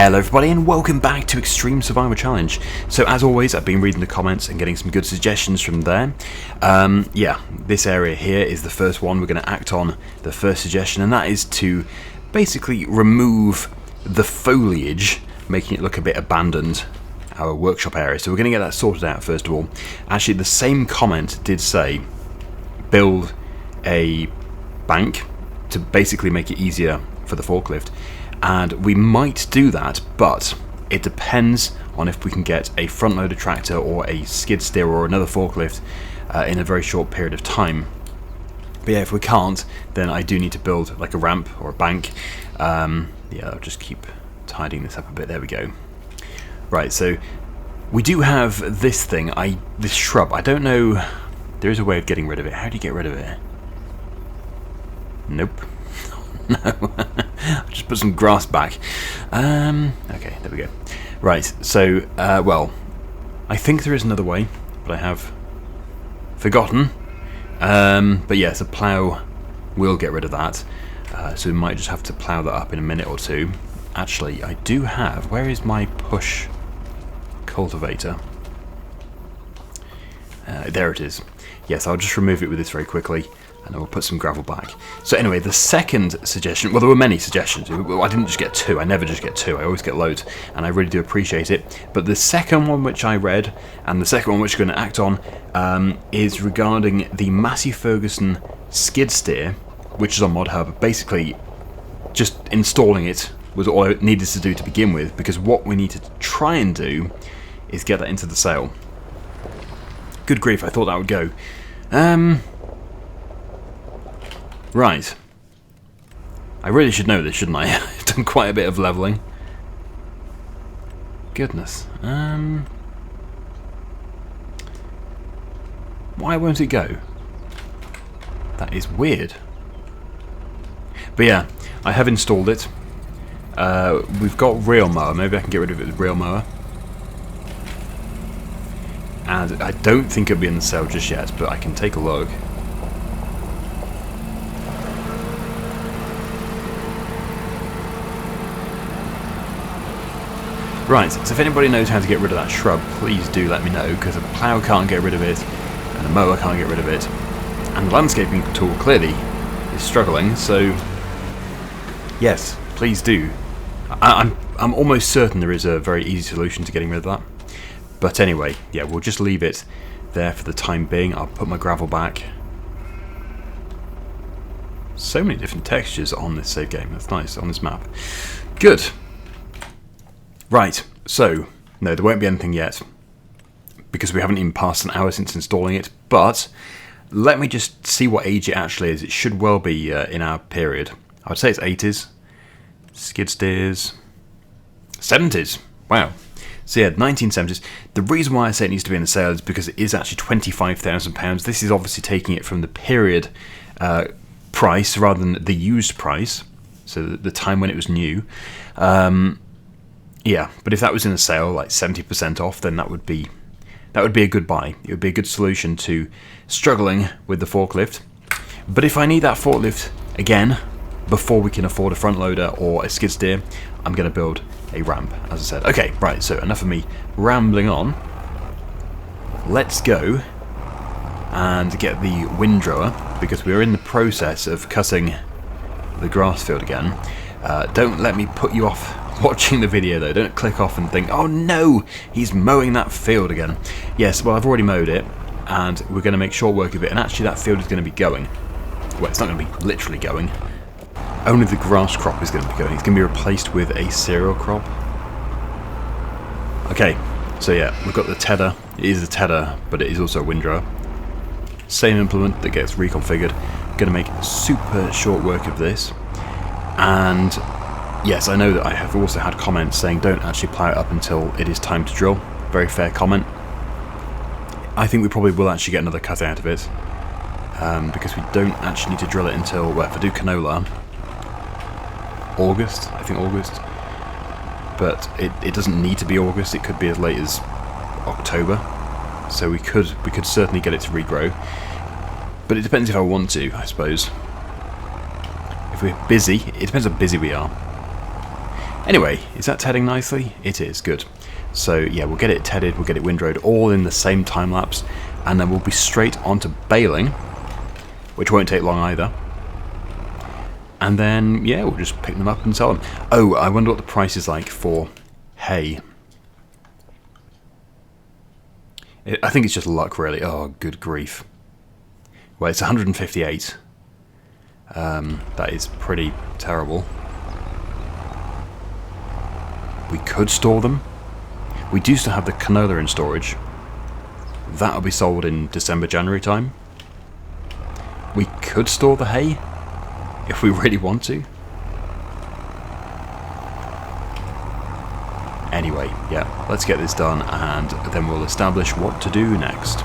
Hello everybody and welcome back to Extreme Survivor Challenge. So as always, I've been reading the comments and getting some good suggestions from there. Yeah, this area here is the first one. We're going to act on the first suggestion, and that is to basically remove the foliage, making it look a bit abandoned, our workshop area. So we're going to get that sorted out first of all. Actually, the same comment did say build a bank to basically make it easier for the forklift. And we might do that, but it depends on if we can get a front loader tractor or a skid steer or another forklift in a very short period of time. But yeah, if we can't, then I do need to build like a ramp or a bank. Yeah, I'll just keep tidying this up a bit. There we go. Right, so we do have this thing, this shrub. I don't know, there is a way of getting rid of it. How do you get rid of it? Nope. No. I'll just put some grass back. Okay, there we go. Right, so, well, I think there is another way, but I have forgotten. But yes, a plough will get rid of that. So we might just have to plough that up in a minute or two. Actually, I do have... Where is my push cultivator? There it is. Yes, I'll just remove it with this very quickly. And then we'll put some gravel back. So anyway, the second suggestion, well, there were many suggestions. I didn't just get two. I never just get two. I always get loads, and I really do appreciate it. But the second one which I read, and the second one which we're going to act on, is regarding the Massey Ferguson skid steer, which is on Mod Hub. Basically, just installing it was all I needed to do to begin with, because what we need to try and do is get that into the sale. Good grief, I thought that would go. Right. I really should know this, shouldn't I? I've done quite a bit of levelling. Goodness. Why won't it go? That is weird. But yeah, I have installed it. We've got reel mower. Maybe I can get rid of it with reel mower. And I don't think it'll be in the sale just yet, but I can take a look. Right, so if anybody knows how to get rid of that shrub, please do let me know, because a plough can't get rid of it, and a mower can't get rid of it, and the landscaping tool clearly is struggling, so yes, please do. I'm almost certain there is a very easy solution to getting rid of that. But anyway, yeah, we'll just leave it there for the time being. I'll put my gravel back. So many different textures on this save game, that's nice, on this map. Good. Right, so, no, there won't be anything yet, because we haven't even passed an hour since installing it, but let me just see what age it actually is. It should well be in our period. I would say it's 80s, skid steers, 70s, wow. So yeah, 1970s. The reason why I say it needs to be in the sale is because it is actually £25,000. This is obviously taking it from the period price rather than the used price, so the time when it was new. Yeah, but if that was in a sale, like 70% off, then that would be a good buy. It would be a good solution to struggling with the forklift. But if I need that forklift again before we can afford a front loader or a skid steer, I'm going to build a ramp, as I said. Okay, right, so enough of me rambling on. Let's go and get the windrower, because we're in the process of cutting the grass field again. Don't let me put you off watching the video though. Don't click off and think, oh no, he's mowing that field again. Yes, well, I've already mowed it, and we're going to make short work of it, and actually that field is going to be going. Well, it's not going to be literally going. Only the grass crop is going to be going. It's going to be replaced with a cereal crop. Okay, so yeah, we've got the tedder. It is a tedder, but it is also a windrower. Same implement that gets reconfigured. Going to make super short work of this. And yes, I know that I have also had comments saying don't actually plough it up until it is time to drill. Very fair comment. I think we probably will actually get another cut out of it, because we don't actually need to drill it until, well, if I do canola, August, I think August. But it doesn't need to be August, it could be as late as October. So we could certainly get it to regrow. But it depends if I want to, I suppose. If we're busy, it depends how busy we are. Anyway, is that tedding nicely? It is, good. So yeah, we'll get it tedded, we'll get it windrowed all in the same time lapse, and then we'll be straight onto baling, which won't take long either. And then, yeah, we'll just pick them up and sell them. Oh, I wonder what the price is like for hay. I think it's just luck, really. Oh, good grief. Well, it's 158. That is pretty terrible. We could store them. We do still have the canola in storage. That'll be sold in December, January time. We could store the hay if we really want to. Anyway, yeah, let's get this done and then we'll establish what to do next.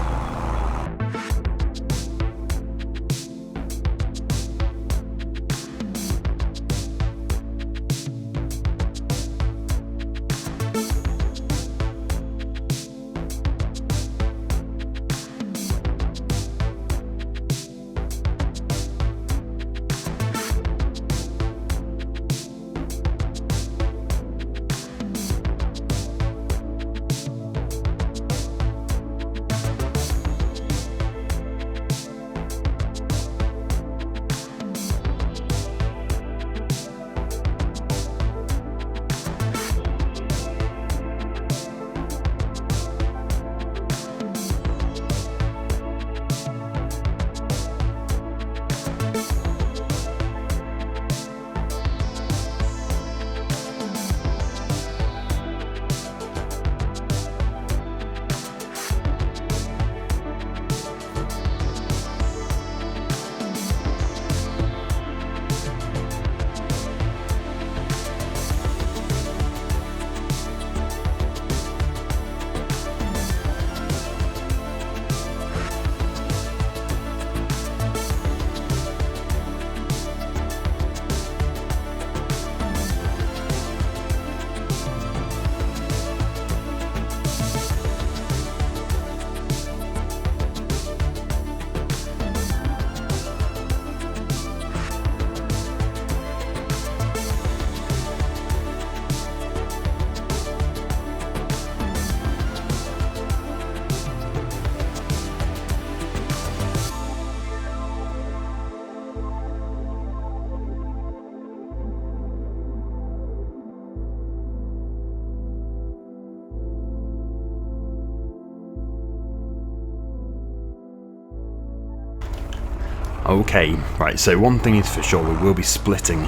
Okay, right, so one thing is for sure, we will be splitting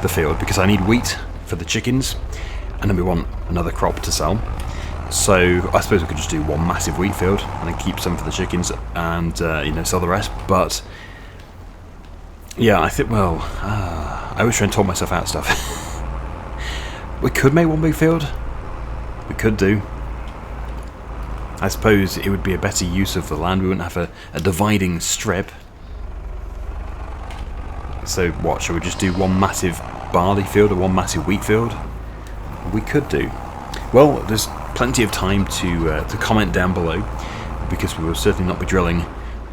the field because I need wheat for the chickens and then we want another crop to sell. So I suppose we could just do one massive wheat field and then keep some for the chickens and you know, sell the rest. But yeah, I think, well, I was trying to talk myself out of stuff. We could make one big field. We could do. I suppose it would be a better use of the land. We wouldn't have a dividing strip. So what, shall we just do one massive barley field or one massive wheat field? We could do. Well, there's plenty of time to comment down below, because we will certainly not be drilling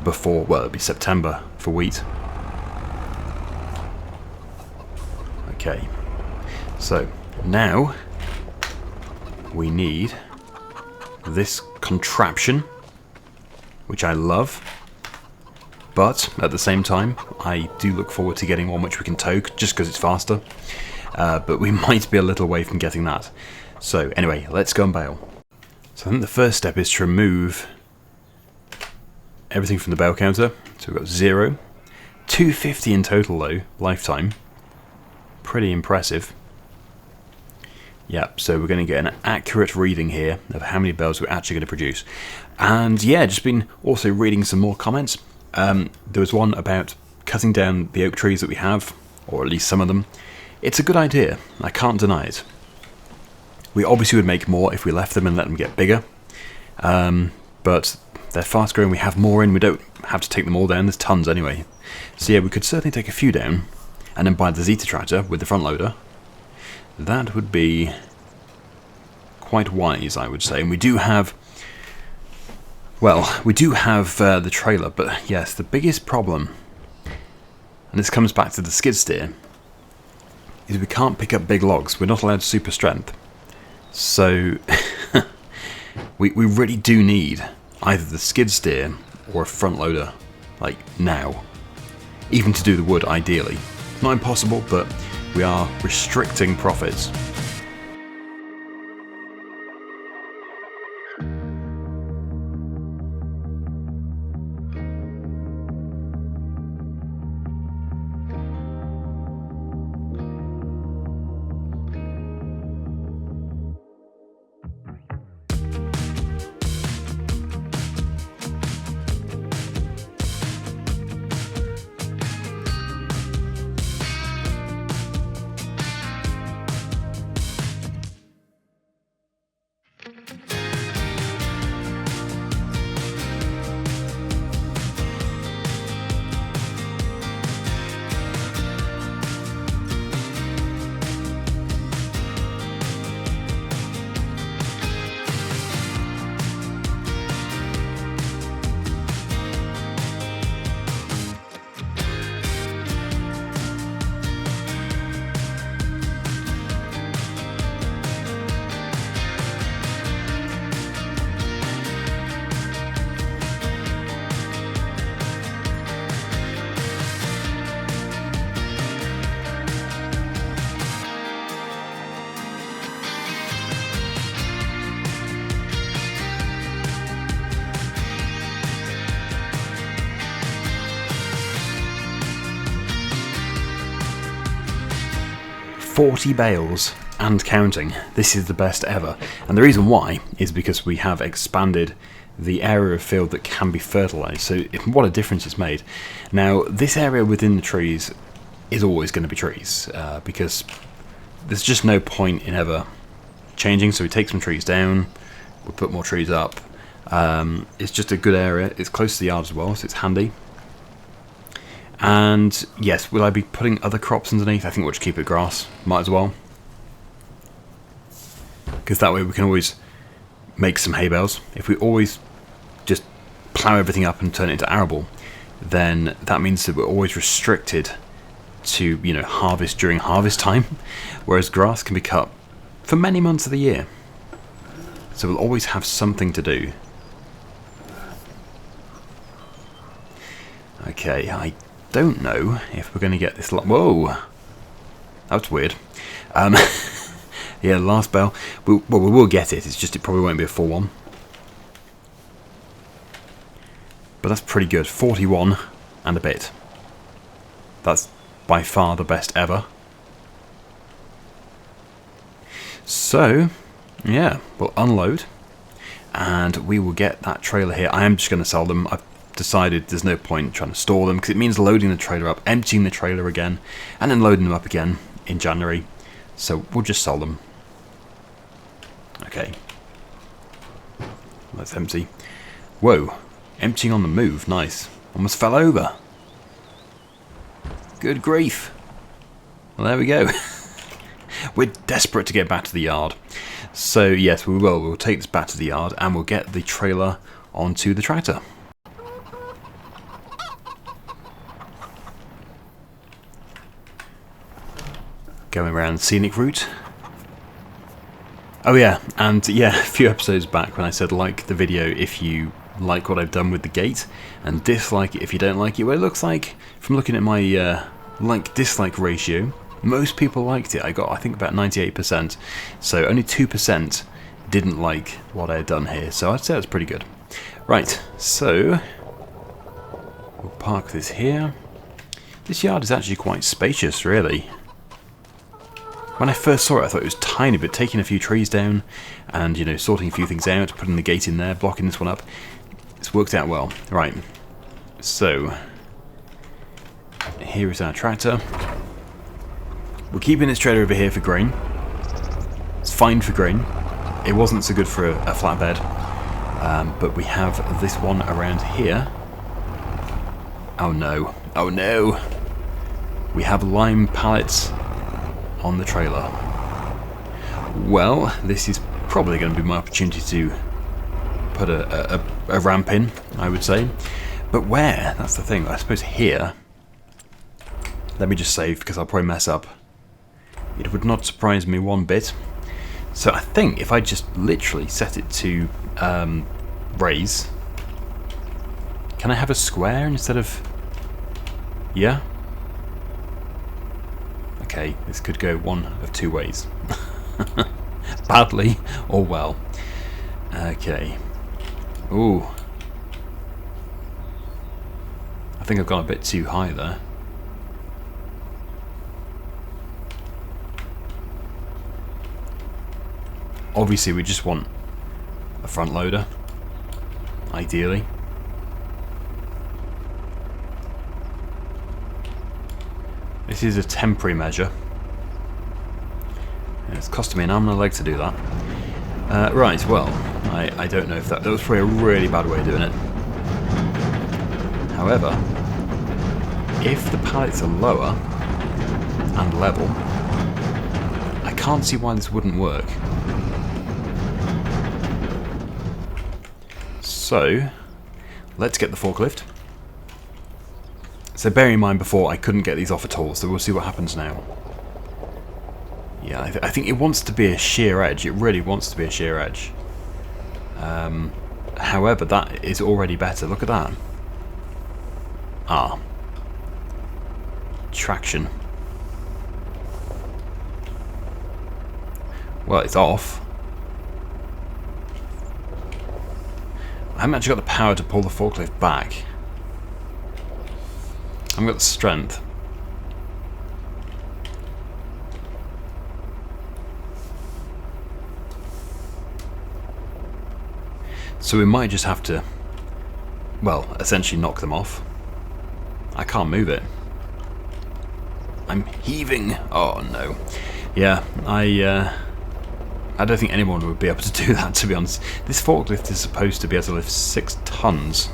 before, well, it'll be September for wheat. Okay, so now we need this contraption, which I love. But at the same time, I do look forward to getting one which we can tow, just because it's faster. But we might be a little away from getting that. So anyway, let's go and bale. So I think the first step is to remove everything from the bale counter. So we've got 0. 250 in total though, lifetime. Pretty impressive. Yep, so we're going to get an accurate reading here of how many bales we're actually going to produce. And yeah, just been also reading some more comments. There was one about cutting down the oak trees that we have, or at least some of them. It's a good idea, I can't deny it. We obviously would make more if we left them and let them get bigger, but they're fast growing, we have more in, we don't have to take them all down, there's tons anyway. So yeah, we could certainly take a few down, and then buy the Zeta tractor with the front loader. That would be quite wise, I would say, and we do have... Well, we do have the trailer, but yes, the biggest problem, and this comes back to the skid steer, is we can't pick up big logs. We're not allowed super strength. So we really do need either the skid steer or a front loader, like now. Even to do the wood, ideally. It's not impossible, but we are restricting profits. $40 bales and counting. This is the best ever. And the reason why is because we have expanded the area of field that can be fertilised. So what a difference it's made. Now, this area within the trees is always going to be trees because there's just no point in ever changing. So we take some trees down, we put more trees up. It's just a good area. It's close to the yard as well, so it's handy. And yes, will I be putting other crops underneath? I think we'll just keep it grass. Might as well. Because that way we can always make some hay bales. If we always just plough everything up and turn it into arable, then that means that we're always restricted to, you know, harvest during harvest time. Whereas grass can be cut for many months of the year. So we'll always have something to do. Okay, I don't know if we're going to get this. Whoa, that's weird. Yeah, last bell. We will get it. It's just it probably won't be a full one. But that's pretty good. 41 and a bit. That's by far the best ever. So, yeah, we'll unload, and we will get that trailer here. I am just going to sell them. I've decided there's no point trying to store them because it means loading the trailer up, emptying the trailer again, and then loading them up again in January. So we'll just sell them. Okay. That's empty. Whoa. Emptying on the move. Nice. Almost fell over. Good grief. Well, there we go. We're desperate to get back to the yard. So yes, we will. We'll take this back to the yard and we'll get the trailer onto the tractor. Going around scenic route. Oh yeah, and yeah, a few episodes back when I said like the video if you like what I've done with the gate, and dislike it if you don't like it. Well, it looks like, from looking at my like-dislike ratio, most people liked it. I got, I think, about 98%. So only 2% didn't like what I had done here. So I'd say that's pretty good. Right, so we'll park this here. This yard is actually quite spacious, really. When I first saw it, I thought it was tiny, but taking a few trees down and, you know, sorting a few things out, putting the gate in there, blocking this one up, it's worked out well. Right, so here is our tractor. We're keeping this trailer over here for grain. It's fine for grain. It wasn't so good for a flatbed, but we have this one around here. Oh no, oh no! We have lime pallets on the trailer. Well, this is probably going to be my opportunity to put a ramp in, I would say. But where? That's the thing. I suppose here. Let me just save because I'll probably mess up. It would not surprise me one bit. So I think if I just literally set it to raise, can I have a square instead of... Yeah? Okay, this could go one of two ways. Badly or well. Okay. Ooh. I think I've gone a bit too high there. Obviously we just want a front loader, ideally. This is a temporary measure. It's costing me an arm and a leg to do that. Right, well, I don't know if that was probably a really bad way of doing it. However, if the pallets are lower and level, I can't see why this wouldn't work. So, let's get the forklift. So bearing in mind before I couldn't get these off at all, so we'll see what happens now. Yeah, I think it wants to be a sheer edge. It really wants to be a sheer edge. However, that is already better. Look at that. Ah. Traction. Well, it's off. I haven't actually got the power to pull the forklift back. I haven't got the strength. So we might just have to, well, essentially knock them off. I can't move it. I'm heaving. Oh no. Yeah, I don't think anyone would be able to do that, to be honest. This forklift is supposed to be able to lift 6 tons.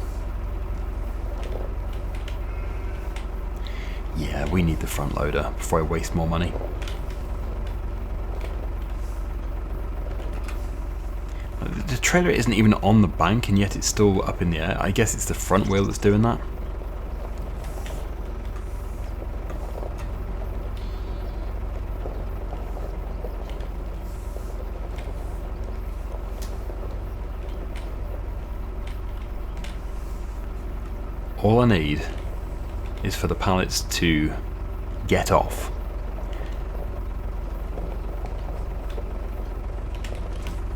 Yeah, we need the front loader before I waste more money. The trailer isn't even on the bank and yet it's still up in the air. I guess it's the front wheel that's doing that. All I need is for the pallets to get off.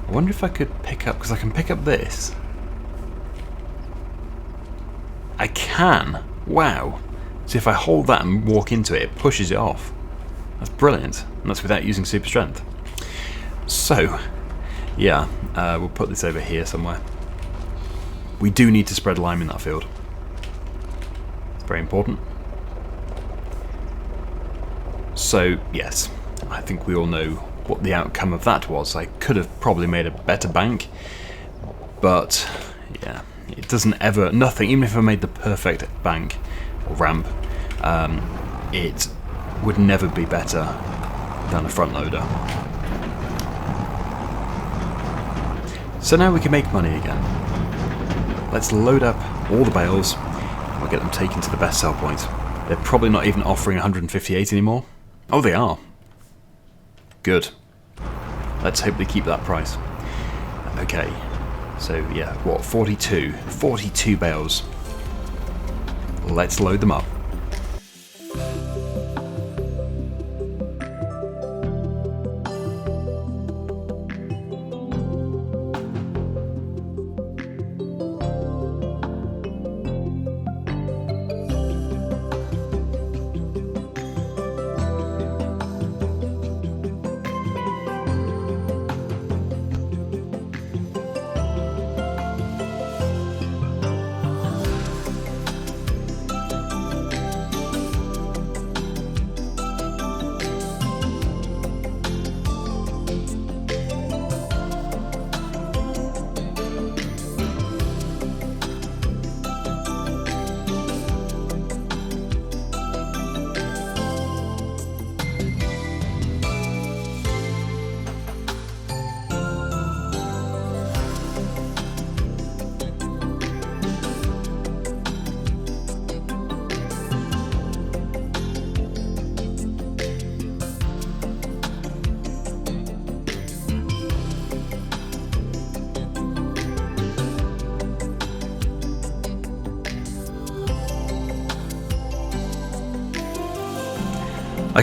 I wonder if I could pick up, because I can pick up this. I can! Wow! So if I hold that and walk into it, it pushes it off. That's brilliant. And that's without using super strength. So, yeah, we'll put this over here somewhere. We do need to spread lime in that field. It's very important. So, yes, I think we all know what the outcome of that was. I could have probably made a better bank, but yeah, it doesn't ever, nothing, even if I made the perfect bank or ramp, it would never be better than a front loader. So now we can make money again. Let's load up all the bales and we'll get them taken to the best sell point. They're probably not even offering 158 anymore. Oh, they are. Good. Let's hope they keep that price. Okay. So, yeah, what, 42? 42 bales. Let's load them up.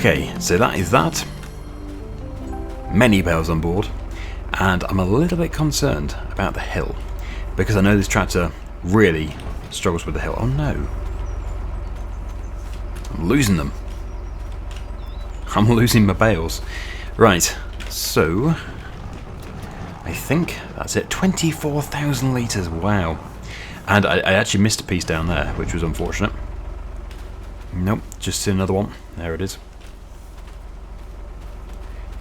Okay, so that is that. Many bales on board, and I'm a little bit concerned about the hill, because I know this tractor really struggles with the hill. Oh no. I'm losing them. I'm losing my bales. Right, so I think that's it. 24,000 litres, wow. And I actually missed a piece down there, which was unfortunate. Nope, just another one. There it is.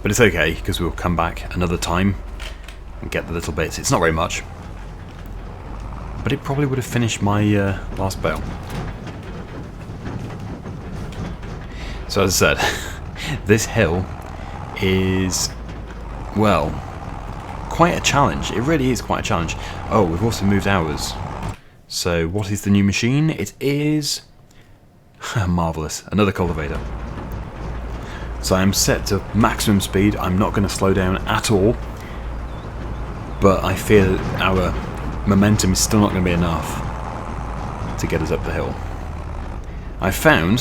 But it's okay, because we'll come back another time and get the little bits. It's not very much, but it probably would have finished my last bale. So as I said, this hill is, well, quite a challenge. It really is quite a challenge. Oh, we've also moved ours. So what is the new machine? It is marvellous. Another cultivator. So I'm set to maximum speed. I'm not going to slow down at all. But I fear that our momentum is still not going to be enough to get us up the hill. I found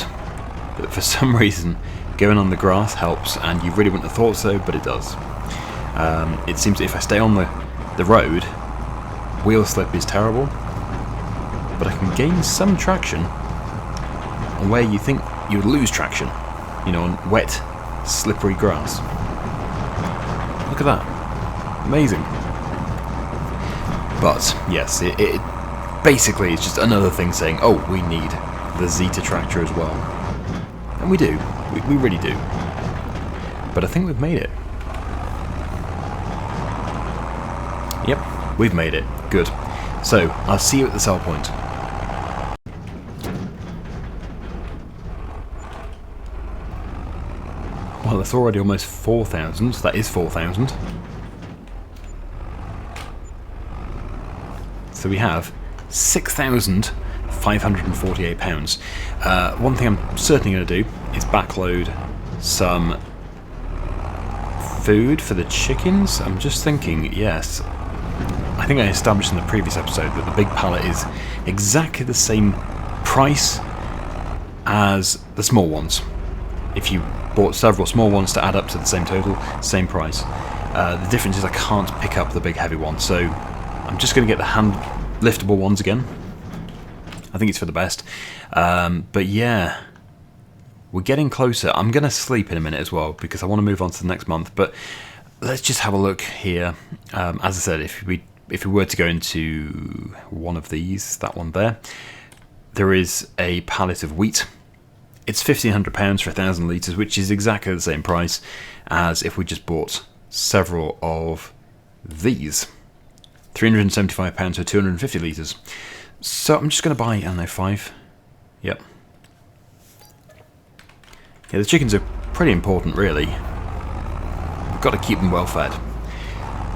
that for some reason going on the grass helps, and you really wouldn't have thought so, but it does. It seems that if I stay on the road, wheel slip is terrible, but I can gain some traction on where you think you would lose traction, you know, on wet, slippery grass. Look at that. Amazing. But, yes, it basically is just another thing saying, oh, we need the Zeta tractor as well. And we do. We really do. But I think we've made it. Yep, we've made it. Good. So, I'll see you at the sell point. Well, it's already almost 4,000. That is 4,000. So we have £6,548. One thing I'm certainly going to do is backload some food for the chickens. I'm just thinking, yes, I think I established in the previous episode that the big pallet is exactly the same price as the small ones. If you bought several small ones to add up to the same total, same price. The difference is I can't pick up the big heavy one, so I'm just going to get the hand liftable ones again. I think it's for the best. But yeah, we're getting closer. I'm going to sleep in a minute as well, because I want to move on to the next month. But let's just have a look here. As I said, if we were to go into one of these, that one there is a pallet of wheat. It's £1,500 for 1,000 litres, which is exactly the same price as if we just bought several of these. £375 for 250 litres. So I'm just going to buy, I don't know, 5. Yep. Yeah, the chickens are pretty important, really. We've got to keep them well fed.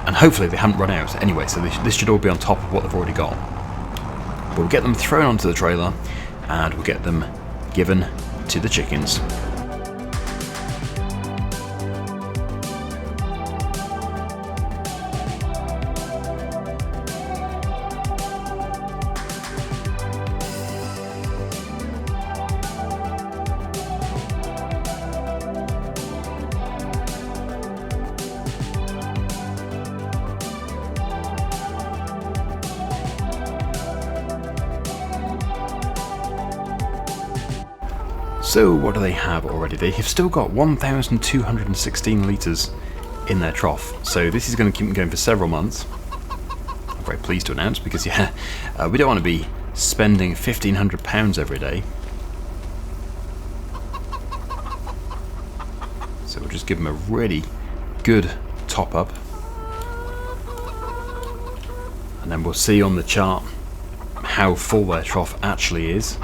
And hopefully they haven't run out. Anyway, so this should all be on top of what they've already got. But we'll get them thrown onto the trailer, and we'll get them given to the chickens. So what do they have already? They have still got 1,216 litres in their trough. So this is going to keep them going for several months. I'm very pleased to announce, because yeah, we don't want to be spending £1,500 every day. So we'll just give them a really good top up. And then we'll see on the chart how full their trough actually is.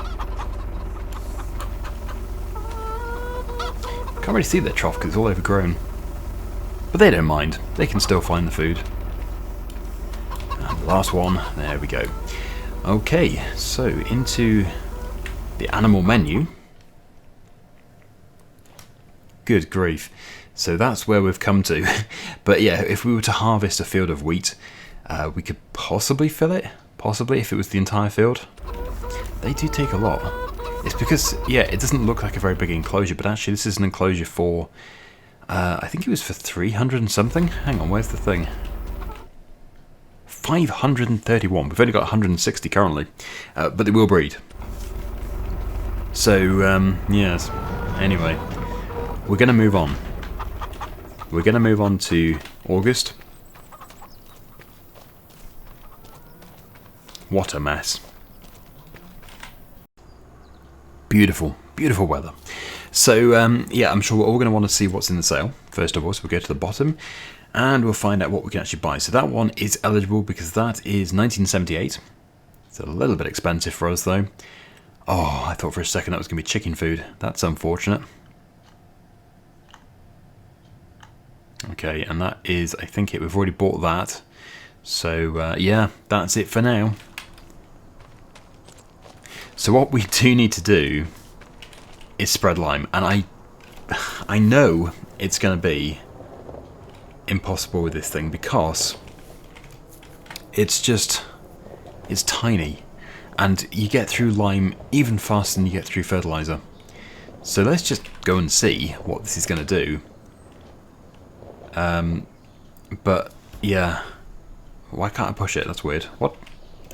Can't really see their trough because it's all overgrown. But they don't mind. They can still find the food. And the last one. There we go. Okay, so into the animal menu. Good grief. So that's where we've come to. But yeah, if we were to harvest a field of wheat, we could possibly fill it. Possibly, if it was the entire field. They do take a lot. It's because, yeah, it doesn't look like a very big enclosure, but actually this is an enclosure for, I think it was for 300 and something. Hang on, where's the thing? 531. We've only got 160 currently, but they will breed. So, yes. Anyway, we're going to move on. We're going to move on to August. What a mess. Beautiful, beautiful weather. So, yeah, I'm sure we're all going to want to see what's in the sale, first of all, so we'll go to the bottom, and we'll find out what we can actually buy. So that one is eligible because that is 1978. It's a little bit expensive for us, though. Oh, I thought for a second that was going to be chicken food. That's unfortunate. Okay, and that is, I think we've already bought that. So, yeah, that's it for now. So what we do need to do is spread lime, and I know it's going to be impossible with this thing because it's tiny, and you get through lime even faster than you get through fertilizer. So let's just go and see what this is going to do. But yeah, why can't I push it? That's weird. What?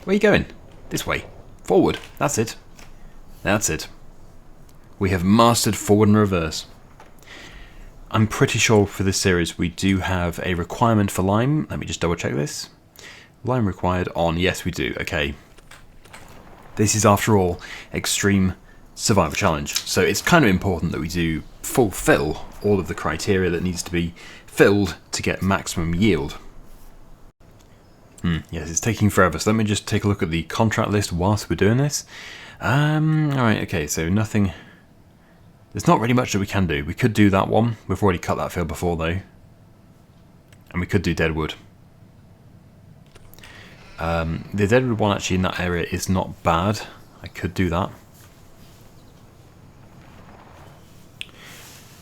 Where are you going? This way. Forward. That's it. That's it. We have mastered forward and reverse. I'm pretty sure for this series we do have a requirement for lime. Let me just double check this. Lime required on. Yes, we do. Okay. This is, after all, Extreme Survivor Challenge. So it's kind of important that we do fulfill all of the criteria that needs to be filled to get maximum yield. Yes, it's taking forever, so let me just take a look at the contract list whilst we're doing this. Alright, okay, so nothing... There's not really much that we can do. We could do that one. We've already cut that field before, though. And we could do Deadwood. The Deadwood one, actually, in that area is not bad. I could do that.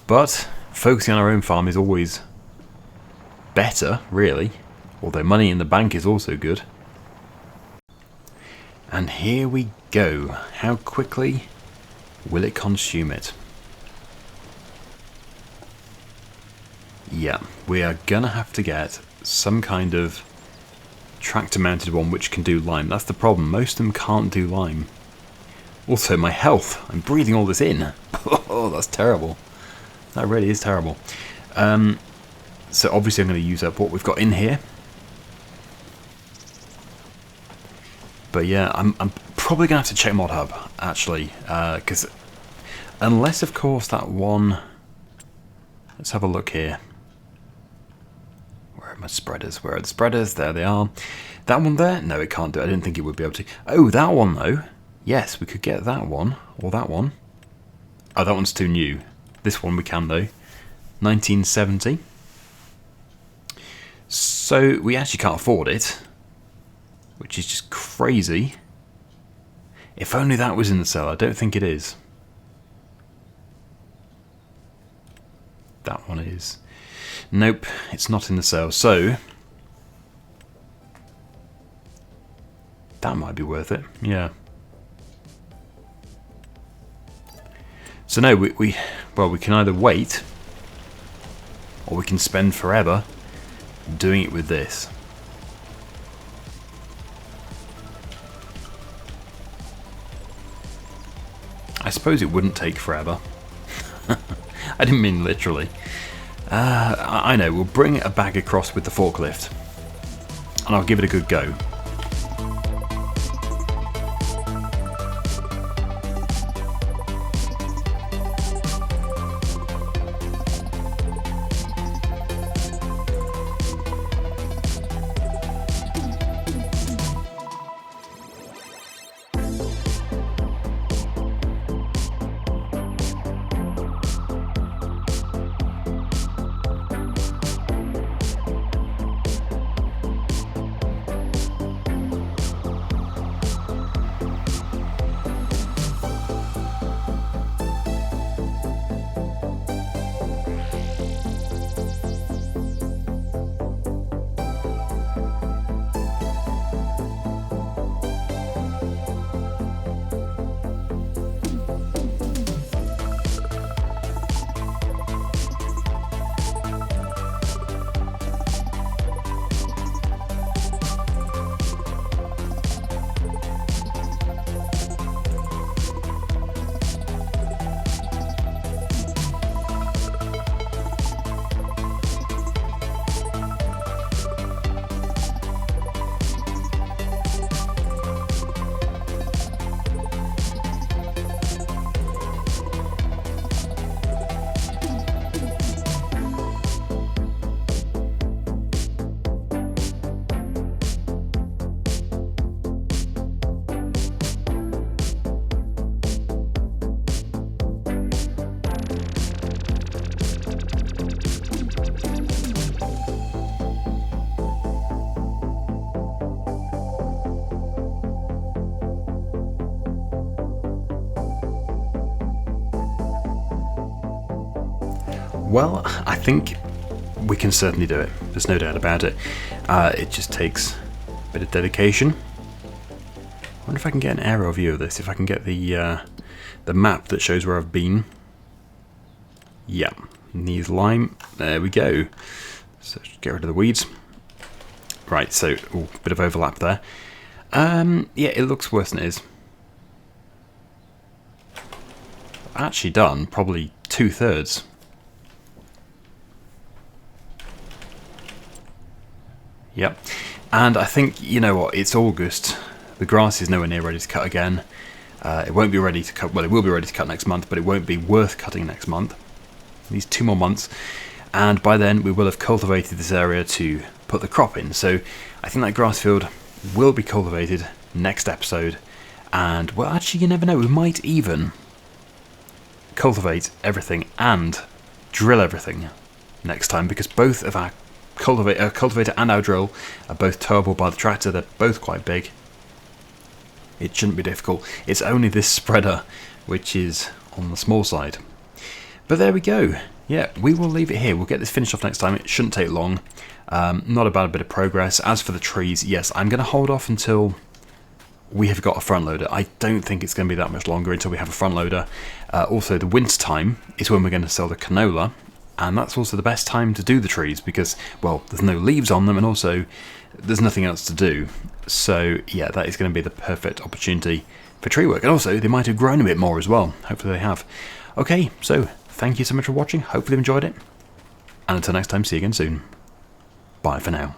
But focusing on our own farm is always better, really. Although money in the bank is also good. And here we go. How quickly will it consume it? Yeah, we are gonna have to get some kind of tractor mounted one which can do lime. That's the problem. Most of them can't do lime. Also, my health. I'm breathing all this in. Oh, that's terrible. That really is terrible. So obviously I'm going to use up what we've got in here. But yeah, I'm probably going to have to check Mod Hub, actually, because unless, of course, that one... Let's have a look here. Where are my spreaders? Where are the spreaders? There they are. That one there? No, it can't do it. I didn't think it would be able to. Oh, that one, though. Yes, we could get that one, or that one. Oh, that one's too new. This one we can, though. 1970. So, we actually can't afford it. Which is just crazy. If only that was in the sale. I don't think it is. That one is. Nope, it's not in the sale. So, that might be worth it. Yeah. So no, we can either wait, or we can spend forever doing it with this. I suppose it wouldn't take forever. I didn't mean literally. I know, we'll bring a bag across with the forklift, and I'll give it a good go. Well, I think we can certainly do it. There's no doubt about it. It just takes a bit of dedication. I wonder if I can get an aerial view of this, if I can get the map that shows where I've been. Yeah, needs lime. There we go. So get rid of the weeds. Right, so bit of overlap there. Yeah, it looks worse than it is. I've actually done probably 2/3. Yep, and I think, you know what, it's August. The grass is nowhere near ready to cut again. It won't be ready to cut, well, it will be ready to cut next month, but it won't be worth cutting next month. These 2 more months, and by then we will have cultivated this area to put the crop in. So I think that grass field will be cultivated next episode, and, well, actually, you never know, we might even cultivate everything and drill everything next time, because both of our cultivator and our drill are both towable by the tractor. They're both quite big. It shouldn't be difficult. It's only this spreader which is on the small side. But there we go. Yeah, we will leave it here. We'll get this finished off next time. It shouldn't take long. Not a bad bit of progress. As for the trees, yes, I'm going to hold off until we have got a front loader. I don't think it's going to be that much longer until we have a front loader. Also, the winter time is when we're going to sell the canola, and that's also the best time to do the trees because, well, there's no leaves on them, and also there's nothing else to do. So yeah, that is going to be the perfect opportunity for tree work, and also they might have grown a bit more as well. Hopefully they have. Okay, so thank you so much for watching. Hopefully you enjoyed it, and until next time, see you again soon. Bye for now.